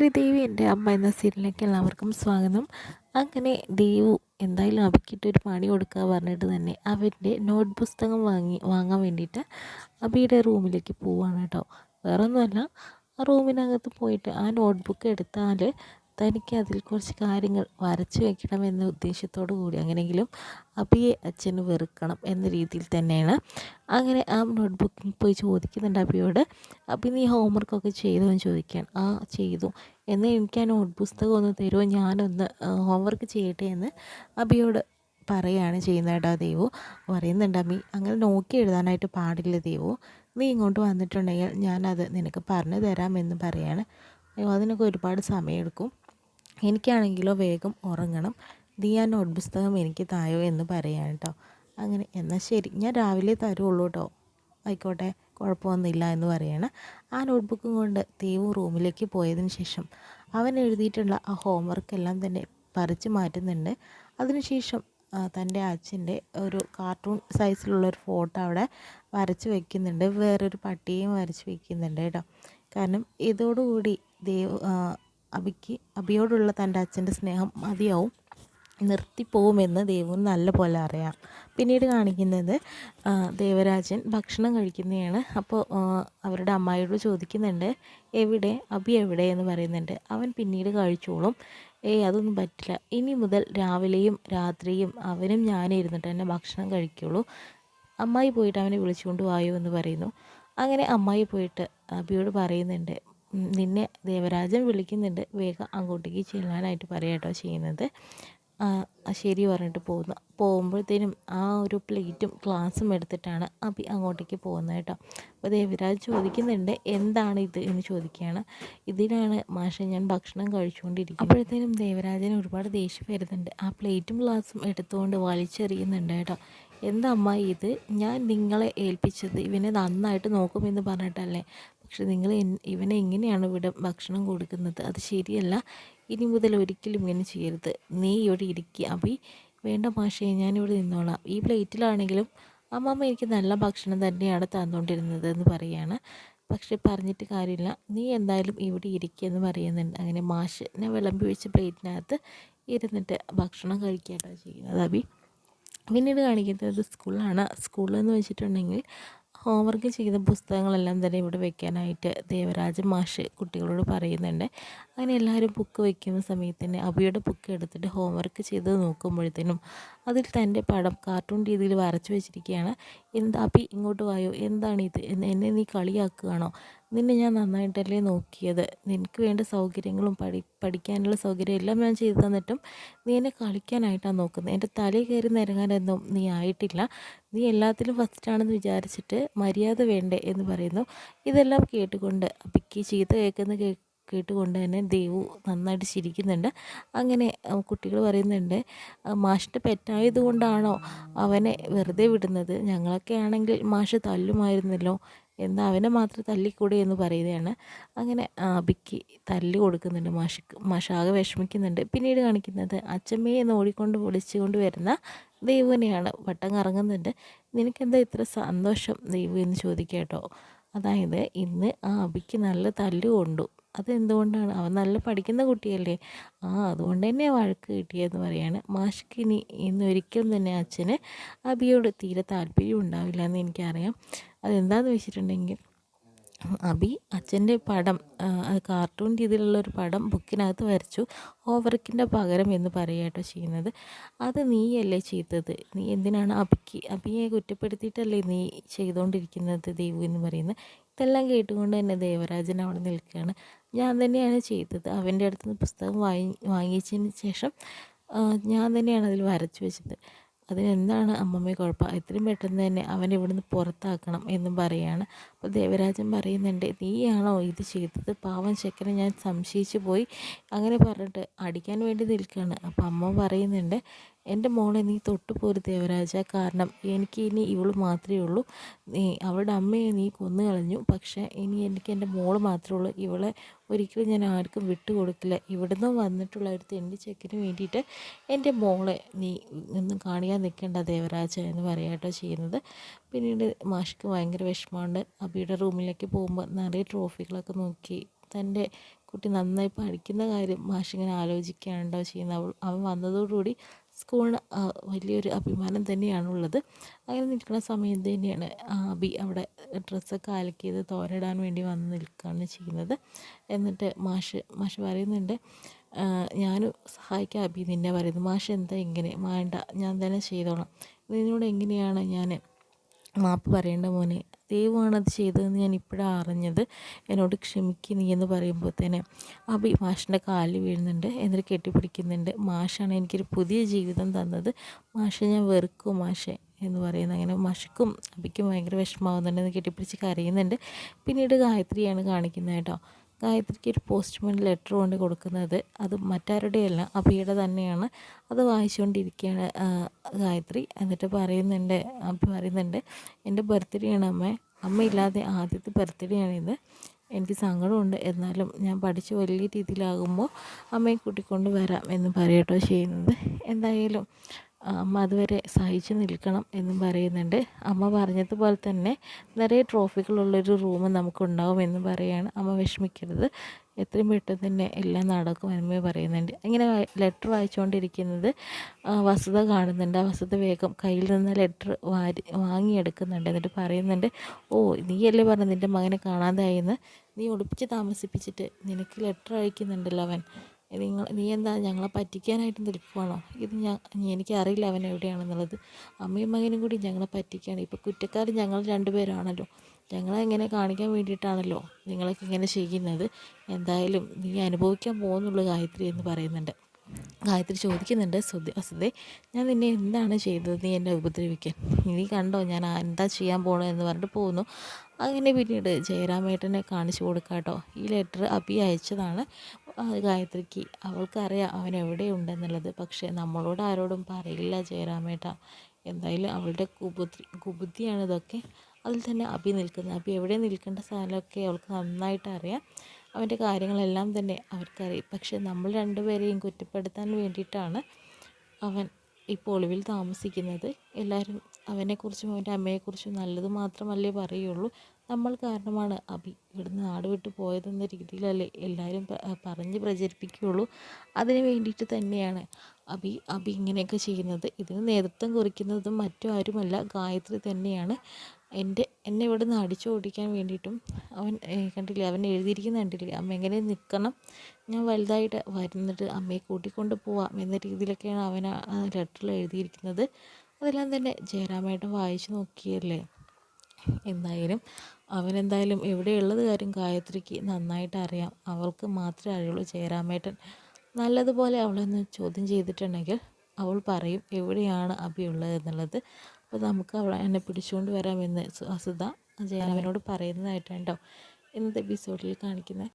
ശ്രീദേവി എൻ്റെ അമ്മ എന്ന സീരിയലിലേക്ക് എല്ലാവർക്കും സ്വാഗതം. അങ്ങനെ ദേവു എന്തായാലും അബിക്കിട്ടൊരു പണി കൊടുക്കുക പറഞ്ഞിട്ട് തന്നെ അവൻ്റെ നോട്ട് പുസ്തകം വാങ്ങാൻ വേണ്ടിയിട്ട് അബിയുടെ റൂമിലേക്ക് പോവുകയാണ് കേട്ടോ. വേറൊന്നുമല്ല, ആ റൂമിനകത്ത് പോയിട്ട് ആ നോട്ട് ബുക്ക് എടുത്താൽ തനിക്ക് അതിൽ കുറച്ച് കാര്യങ്ങൾ വരച്ച് വെക്കണം എന്ന ഉദ്ദേശത്തോടു കൂടി അങ്ങനെയെങ്കിലും അബിയെ അച്ഛന് വെറുക്കണം എന്ന രീതിയിൽ തന്നെയാണ്. അങ്ങനെ ആ നോട്ട് ബുക്കിൽ പോയി ചോദിക്കുന്നുണ്ട് അബിയോട്, അബി നീ ഹോംവർക്കൊക്കെ ചെയ്തോ എന്ന് ചോദിക്കാൻ. ആ ചെയ്തു, എന്നാൽ എനിക്ക് ആ നോട്ട് പുസ്തകം ഒന്ന് തരുമോ, ഞാനൊന്ന് ഹോംവർക്ക് ചെയ്യട്ടെ എന്ന് അബിയോട് പറയുകയാണ് ചെയ്യുന്നത് കേട്ടോ. ദേവു പറയുന്നുണ്ട്, അബി അങ്ങനെ നോക്കി എഴുതാനായിട്ട് പാടില്ല ദേവു, നീ ഇങ്ങോട്ട് വന്നിട്ടുണ്ടെങ്കിൽ ഞാനത് നിനക്ക് പറഞ്ഞു തരാമെന്ന് പറയാണ്. അതിനൊക്കെ ഒരുപാട് സമയമെടുക്കും, എനിക്കാണെങ്കിലോ വേഗം ഉറങ്ങണം, നീ ആ നോട്ട് പുസ്തകം എനിക്ക് തായോ എന്ന് പറയാൻ കേട്ടോ. അങ്ങനെ എന്നാൽ ശരി, ഞാൻ രാവിലെ തരുള്ളൂ കേട്ടോ, ആയിക്കോട്ടെ കുഴപ്പമൊന്നുമില്ല എന്ന് പറയണം. ആ നോട്ട് ബുക്കും കൊണ്ട് ദേവു റൂമിലേക്ക് പോയതിന് ശേഷം അവൻ എഴുതിയിട്ടുള്ള ആ ഹോംവർക്കെല്ലാം തന്നെ പറിച്ച് മാറ്റുന്നുണ്ട്. അതിനുശേഷം തൻ്റെ അച്ഛൻ്റെ ഒരു കാർട്ടൂൺ സൈസിലുള്ളൊരു ഫോട്ടോ അവിടെ വരച്ച് വയ്ക്കുന്നുണ്ട്, വേറൊരു പട്ടിയും വരച്ച് വയ്ക്കുന്നുണ്ട് കേട്ടോ. കാരണം ഇതോടുകൂടി അബിയോടുള്ള തൻ്റെ അച്ഛൻ്റെ സ്നേഹം മതിയാവും, നിർത്തിപ്പോവുമെന്ന് ദേവുവിന് നല്ല പോലെ അറിയാം. പിന്നീട് കാണിക്കുന്നത് ദേവരാജൻ ഭക്ഷണം കഴിക്കുന്നതാണ്. അപ്പോൾ അവരുടെ അമ്മായിയോട് ചോദിക്കുന്നുണ്ട്, എവിടെ അബി എവിടെ എന്ന് പറയുന്നുണ്ട്. അവൻ പിന്നീട് കഴിച്ചോളും, അതൊന്നും പറ്റില്ല, ഇനി മുതൽ രാവിലെയും രാത്രിയും അവനും ഞാനും ഇരുന്നിട്ട് തന്നെ ഭക്ഷണം കഴിക്കുള്ളൂ, അമ്മായി പോയിട്ട് അവനെ വിളിച്ചുകൊണ്ട് വായോ എന്ന് പറയുന്നു. അങ്ങനെ അമ്മായി പോയിട്ട് അബിയോട് പറയുന്നുണ്ട്, നിന്നെ ദേവരാജൻ വിളിക്കുന്നുണ്ട്, വേഗം അങ്ങോട്ടേക്ക് ചെല്ലാനായിട്ട് പറയാട്ടോ ചെയ്യുന്നത്. ശരി പറഞ്ഞിട്ട് പോകുമ്പോഴത്തേനും ആ ഒരു പ്ലേറ്റും ഗ്ലാസും എടുത്തിട്ടാണ് അബി അങ്ങോട്ടേക്ക് പോകുന്നത് കേട്ടോ. അപ്പോൾ ദേവരാജ് ചോദിക്കുന്നുണ്ട്, എന്താണ് ഇത് എന്ന് ചോദിക്കുകയാണ്. ഇതിനാണ് മാഷെ ഞാൻ ഭക്ഷണം കഴിച്ചുകൊണ്ടിരിക്കുന്നത്. അപ്പോഴത്തേനും ദേവരാജന് ഒരുപാട് ദേഷ്യം വരുന്നുണ്ട്, ആ പ്ലേറ്റും ഗ്ലാസും എടുത്തുകൊണ്ട് വലിച്ചെറിയുന്നുണ്ട് കേട്ടോ. എന്താ അമ്മായി ഇത്, ഞാൻ നിങ്ങളെ ഏൽപ്പിച്ചത് ഇവനെ നന്നായിട്ട് നോക്കുമെന്ന് പറഞ്ഞിട്ടല്ലേ, പക്ഷെ നിങ്ങൾ ഇവനെ എങ്ങനെയാണ് ഇവിടെ ഭക്ഷണം കൊടുക്കുന്നത്, അത് ശരിയല്ല, ഇനി മുതൽ ഒരിക്കലും ഇങ്ങനെ ചെയ്യരുത്, നീ ഇവിടെ ഇരിക്കുക അബി. വേണ്ട മാഷേ, ഞാനിവിടെ നിന്നോളാം, ഈ പ്ലേറ്റിലാണെങ്കിലും അമ്മമ്മ എനിക്ക് നല്ല ഭക്ഷണം തന്നെയാണ് തന്നുകൊണ്ടിരുന്നത് എന്ന് പറയുകയാണ്. പക്ഷെ പറഞ്ഞിട്ട് കാര്യമില്ല, നീ എന്തായാലും ഇവിടെ ഇരിക്കുക എന്ന് പറയുന്നുണ്ട്. അങ്ങനെ മാഷിനെ വിളമ്പി വെച്ച് പ്ലേറ്റിനകത്ത് ഇരുന്നിട്ട് ഭക്ഷണം കഴിക്കുകയാട്ടോ ചെയ്യുന്നത് അബി. പിന്നീട് കാണിക്കുന്നത് സ്കൂളാണ്. സ്കൂളെന്ന് വെച്ചിട്ടുണ്ടെങ്കിൽ ഹോംവർക്ക് ചെയ്ത പുസ്തകങ്ങളെല്ലാം തന്നെ ഇവിടെ വെക്കാനായിട്ട് ദേവരാജ മാഷ് കുട്ടികളോട് പറയുന്നുണ്ട്. അങ്ങനെ എല്ലാവരും ബുക്ക് വയ്ക്കുന്ന സമയത്ത് തന്നെ അബിയുടെ ബുക്ക് എടുത്തിട്ട് ഹോംവർക്ക് ചെയ്ത് നോക്കുമ്പോഴത്തേനും അതിൽ തൻ്റെ പടം കാർട്ടൂൺ രീതിയിൽ വരച്ചു വെച്ചിരിക്കുകയാണ്. എന്താ അബി ഇങ്ങോട്ട് വായോ, എന്താണിത്, എന്നെ നീ കളിയാക്കുകയാണോ, നിന്നെ ഞാൻ നന്നായിട്ടല്ലേ നോക്കിയത്, നിനക്ക് വേണ്ട സൗകര്യങ്ങളും പഠിക്കാനുള്ള സൗകര്യം എല്ലാം ഞാൻ ചെയ്തു തന്നിട്ടും നീ എന്നെ കളിക്കാനായിട്ടാണ് നോക്കുന്നത്, എൻ്റെ തലയിൽ കയറി നിരങ്ങാനൊന്നും നീ ആയിട്ടില്ല, നീ എല്ലാത്തിലും ഫസ്റ്റാണെന്ന് വിചാരിച്ചിട്ട് മര്യാദ വേണ്ടേ എന്ന് പറയുന്നു. ഇതെല്ലാം കേട്ടുകൊണ്ട് അബിക്ക് ചീത്ത കേട്ടുകൊണ്ട് തന്നെ ദേവു നന്നായിട്ട് ചിരിക്കുന്നുണ്ട്. അങ്ങനെ കുട്ടികൾ പറയുന്നുണ്ട്, മാഷിൻ്റെ പെറ്റായത് കൊണ്ടാണോ അവനെ വെറുതെ വിടുന്നത്, ഞങ്ങളൊക്കെ ആണെങ്കിൽ മാഷ് തല്ലുമായിരുന്നല്ലോ, എന്നാൽ അവനെ മാത്രം തല്ലിക്കൂടെ എന്ന് പറയുകയാണ്. അങ്ങനെ അബിക്ക് തല്ലി കൊടുക്കുന്നുണ്ട് മാഷിക്ക്, മാഷാകെ വിഷമിക്കുന്നുണ്ട്. പിന്നീട് കാണിക്കുന്നത് അച്ചമ്മയെ എന്ന് ഓടിക്കൊണ്ട് വിളിച്ചുകൊണ്ട് വരുന്ന ദേവുവിനെയാണ്. വട്ടം കറങ്ങുന്നുണ്ട്. നിനക്കെന്താ ഇത്ര സന്തോഷം ദേവു എന്ന് ചോദിക്കുക കേട്ടോ. അതായത് ഇന്ന് ആ അബിക്ക് നല്ല തല്ല് കൊണ്ടു, അതെന്തുകൊണ്ടാണ്, അവൻ നല്ല പഠിക്കുന്ന കുട്ടിയല്ലേ, അതുകൊണ്ട് തന്നെ വഴക്ക് കിട്ടിയെന്ന് പറയാണ്. മാഷിക്ക് ഇന്നൊരിക്കലും തന്നെ അച്ഛന് അബിയോട് തീരെ താല്പര്യം ഉണ്ടാവില്ല എന്ന് എനിക്കറിയാം. അതെന്താണെന്ന് വെച്ചിട്ടുണ്ടെങ്കിൽ അബി അച്ഛൻ്റെ പടം, അത് കാർട്ടൂൺ രീതിയിലുള്ളൊരു പടം ബുക്കിനകത്ത് വരച്ചു, ഹോംവർക്കിൻ്റെ പകരം എന്ന് പറയുകയാട്ടോ ചെയ്യുന്നത്. അത് നീയല്ലേ ചെയ്തത്, നീ എന്തിനാണ് അബിയെ കുറ്റപ്പെടുത്തിയിട്ടല്ലേ നീ ചെയ്തുകൊണ്ടിരിക്കുന്നത് ദേവു എന്ന് പറയുന്നത്. ഇതെല്ലാം കേട്ടുകൊണ്ട് തന്നെ ദേവരാജൻ അവിടെ നിൽക്കുകയാണ്. ഞാൻ തന്നെയാണ് ചെയ്തത്, അവൻ്റെ അടുത്ത് നിന്ന് പുസ്തകം വാങ്ങിച്ചതിന് ശേഷം ഞാൻ തന്നെയാണ് അതിൽ വരച്ചു വെച്ചത്, അതിനെന്താണ് അമ്മമ്മയെ കുഴപ്പം, എത്രയും പെട്ടെന്ന് തന്നെ അവനെ ഇവിടുന്ന് പുറത്താക്കണം എന്നും പറയുകയാണ്. അപ്പോൾ ദേവരാജൻ പറയുന്നുണ്ട്, നീയാണോ ഇത് ചെയ്തത്, പാവം ചെക്കനെ ഞാൻ സംശയിച്ചു പോയി, അങ്ങനെ പറഞ്ഞിട്ട് അടിക്കാൻ വേണ്ടി നിൽക്കുകയാണ്. അപ്പോൾ അമ്മ പറയുന്നുണ്ട്, എൻ്റെ മോളെ നീ തൊട്ടുപോരു ദേവരാജ, കാരണം എനിക്ക് ഇനി ഇവൾ മാത്രമേ ഉള്ളൂ, അവളുടെ അമ്മയെ നീ കൊന്നു കളഞ്ഞു, പക്ഷേ ഇനി എനിക്ക് എൻ്റെ മോള് മാത്രമേ ഉള്ളൂ, ഇവളെ ഒരിക്കലും ഞാൻ ആർക്കും വിട്ടുകൊടുക്കില്ല, ഇവിടുന്ന് വന്നിട്ടുള്ള ഒരു തെണ്ടി ചെക്കിന് വേണ്ടിയിട്ട് എൻ്റെ മോളെ നീ ഒന്നും കാണിക്കാൻ നിൽക്കേണ്ട ദേവരാജ എന്ന് പറയാട്ടോ ചെയ്യുന്നത്. പിന്നീട് മാഷ്ക്ക് ഭയങ്കര വിഷമമുണ്ട്. അബിയുടെ റൂമിലേക്ക് പോകുമ്പോൾ നിറയെ ട്രോഫികളൊക്കെ നോക്കി തൻ്റെ കുട്ടി നന്നായി പഠിക്കുന്ന കാര്യം മാഷിങ്ങനെ ആലോചിക്കുകയാണുണ്ടോ ചെയ്യുന്നത്. അവൻ വന്നതോടുകൂടി സ്കൂളിന് വലിയൊരു അഭിമാനം തന്നെയാണുള്ളത്. അങ്ങനെ നിൽക്കുന്ന സമയം തന്നെയാണ് അബി അവിടെ ഡ്രസ്സൊക്കെ അലക്കി ചെയ്ത് തോരയിടാൻ വേണ്ടി വന്ന് നിൽക്കുകയാണ് ചെയ്യുന്നത്. എന്നിട്ട് മാഷ് പറയുന്നുണ്ട്, ഞാനും സഹായിക്കാം അബി നിന്നെ പറയുന്നു. മാഷ് എന്താ ഇങ്ങനെ, വേണ്ട ഞാൻ തന്നെ ചെയ്തോളാം, നിന്നോട് എങ്ങനെയാണ് ഞാൻ മാപ്പ് പറയേണ്ട മോനെ, ദൈവമാണത് ചെയ്തതെന്ന് ഞാൻ ഇപ്പോഴാണ് അറിഞ്ഞത്, എന്നോട് ക്ഷമിക്കുക നീ എന്ന് പറയുമ്പോഴത്തേനെ അബി മാഷിൻ്റെ കാലിൽ വീഴുന്നുണ്ട്. എന്നിട്ട് കെട്ടിപ്പിടിക്കുന്നുണ്ട്. മാഷാണ് എനിക്കൊരു പുതിയ ജീവിതം തന്നത്, മാഷെ ഞാൻ വെറുക്കും മാഷെ എന്ന് പറയുന്നത്. അങ്ങനെ മാഷിക്കും അബിക്കും ഭയങ്കര വിഷമാവുന്നുണ്ട്. എന്ന് കെട്ടിപ്പിടിച്ച് കരയുന്നുണ്ട്. പിന്നീട് ഗായത്രിയാണ് കാണിക്കുന്നത് കേട്ടോ. ഗായത്രിക്ക് ഒരു പോസ്റ്റ്മാൻ ലെറ്റർ കൊണ്ട് കൊടുക്കുന്നത്, അത് മറ്റാരുടെയല്ല അബിയുടെ തന്നെയാണ്. അത് വായിച്ചുകൊണ്ടിരിക്കുകയാണ് ഗായത്രി. എന്നിട്ട് പറയുന്നുണ്ട്, അബി പറയുന്നുണ്ട്, എൻ്റെ ബർത്ത്ഡേ ആണ് അമ്മ ഇല്ലാതെ ആദ്യത്തെ ബർത്ത്ഡേ ആണിത്, എനിക്ക് സങ്കടമുണ്ട്, എന്നാലും ഞാൻ പഠിച്ച് വലിയ രീതിയിലാകുമ്പോൾ അമ്മയെ കൂട്ടിക്കൊണ്ട് വരാം എന്ന് പറയട്ടോ ചെയ്യുന്നത്. എന്തായാലും അമ്മ അതുവരെ സഹിച്ചു നിൽക്കണം എന്നും പറയുന്നുണ്ട്. അമ്മ പറഞ്ഞതുപോലെ തന്നെ നിറയെ ട്രോഫികളുള്ളൊരു റൂം നമുക്കുണ്ടാവും എന്ന് പറയുകയാണ്. അമ്മ വിഷമിക്കരുത്, എത്രയും പെട്ടെന്ന് തന്നെ എല്ലാം നടക്കും എന്ന് പറയുന്നുണ്ട്. ഇങ്ങനെ ലെറ്റർ വായിച്ചുകൊണ്ടിരിക്കുന്നത് വസുത കാണുന്നുണ്ട്. ആ വസുത വേഗം കയ്യിൽ നിന്ന് ലെറ്റർ വാങ്ങിയെടുക്കുന്നുണ്ട്. എന്നിട്ട് പറയുന്നുണ്ട്, ഓ നീയല്ലേ പറഞ്ഞ നിൻ്റെ മകനെ കാണാതായെന്ന്, നീ ഒളിപ്പിച്ച് താമസിപ്പിച്ചിട്ട് നിനക്ക് ലെറ്റർ അയക്കുന്നുണ്ടല്ലോ അവൻ, നീ എന്താ ഞങ്ങളെ പറ്റിക്കാനായിട്ട് നിൽക്കുവാണോ? ഇത് എനിക്കറിയില്ല അവൻ എവിടെയാണെന്നുള്ളത്. അമ്മയും മകനും കൂടി ഞങ്ങളെ പറ്റിക്കുകയാണ്. ഇപ്പോൾ കുറ്റക്കാർ ഞങ്ങൾ രണ്ടുപേരാണല്ലോ, ഞങ്ങളെ എങ്ങനെ കാണിക്കാൻ വേണ്ടിയിട്ടാണല്ലോ നിങ്ങളൊക്കെ ഇങ്ങനെ ചെയ്യുന്നത്. എന്തായാലും നീ അനുഭവിക്കാൻ പോകുന്നുള്ളൂ ഗായത്രി എന്ന് പറയുന്നുണ്ട്. ഗായത്രി ചോദിക്കുന്നുണ്ട്, വസുദേ ഞാൻ നിന്നെ എന്താണ് ചെയ്തത് നീ എന്നെ ഉപദ്രവിക്കാൻ? നീ കണ്ടോ ഞാൻ എന്താ ചെയ്യാൻ പോകണോ എന്ന് പറഞ്ഞിട്ട് പോകുന്നു. അങ്ങനെ പിന്നീട് ജയറാമേട്ടനെ കാണിച്ചു കൊടുക്കാട്ടോ. ഈ ലെറ്റർ അബി അയച്ചതാണ് ഗായത്രിക്ക്. അവൾക്കറിയാം അവൻ എവിടെയുണ്ടെന്നുള്ളത്, പക്ഷേ നമ്മളോട് ആരോടും പറയില്ല ജയറാമേട്ട. എന്തായാലും അവളുടെ കുബുദ്ധിയാണ് ഇതൊക്കെ. അതിൽ തന്നെ അബി നിൽക്കുന്നത്, അബി എവിടെ നിൽക്കേണ്ട സ്ഥലമൊക്കെ അവൾക്ക് നന്നായിട്ട് അറിയാം. അവൻ്റെ കാര്യങ്ങളെല്ലാം തന്നെ അവർക്കറിയാം. പക്ഷേ നമ്മൾ രണ്ടുപേരെയും കുറ്റപ്പെടുത്താൻ വേണ്ടിയിട്ടാണ് അവൻ ഇപ്പോൾ ഒളിവിൽ താമസിക്കുന്നത്. എല്ലാവരും അവനെക്കുറിച്ചും അവൻ്റെ അമ്മയെക്കുറിച്ചും നല്ലത് മാത്രമല്ലേ പറയുള്ളൂ. നമ്മൾ കാരണമാണ് അബി ഇവിടുന്ന് നാട് വിട്ട് പോയതെന്ന രീതിയിലല്ലേ എല്ലാവരും പറഞ്ഞ് പ്രചരിപ്പിക്കുകയുള്ളൂ. അതിന് വേണ്ടിയിട്ട് തന്നെയാണ് അബി ഇങ്ങനെയൊക്കെ ചെയ്യുന്നത്. ഇതിന് നേതൃത്വം കുറിക്കുന്നതും മറ്റു ആരുമല്ല ഗായത്രി തന്നെയാണ്. എന്നെ ഇവിടെ നിന്ന് അടിച്ചോടിക്കാൻ വേണ്ടിയിട്ടും അവൻ കണ്ടില്ലേ, അവൻ എഴുതിയിരിക്കുന്ന കണ്ടില്ലേ, അമ്മ എങ്ങനെ നിൽക്കണം, ഞാൻ വലുതായിട്ട് വരുന്നിട്ട് അമ്മയെ കൂട്ടിക്കൊണ്ട് പോവാം എന്ന രീതിയിലൊക്കെയാണ് അവൻ ആ ലെറ്ററിൽ എഴുതിയിരിക്കുന്നത്. അതെല്ലാം തന്നെ ജയറാമേട്ടൻ വായിച്ച് നോക്കിയല്ലേ. എന്തായാലും അവനെന്തായാലും എവിടെയുള്ളത് കാര്യം ഗായത്രിക്ക് നന്നായിട്ട് അറിയാം. അവൾക്ക് മാത്രമേ അറിയുള്ളൂ. ജയറാമേട്ടൻ നല്ലതുപോലെ അവളൊന്ന് ചോദ്യം ചെയ്തിട്ടുണ്ടെങ്കിൽ അവൾ പറയും എവിടെയാണ് അബി ഉള്ളത് എന്നുള്ളത്. അപ്പോൾ നമുക്ക് എന്നെ പിടിച്ചുകൊണ്ട് വരാമെന്ന് വസുധ ജയറാമേട്ടനോട് പറയുന്നതായിട്ടാണ് കേട്ടോ ഇന്നത്തെ എപ്പിസോഡിൽ കാണിക്കുന്നത്.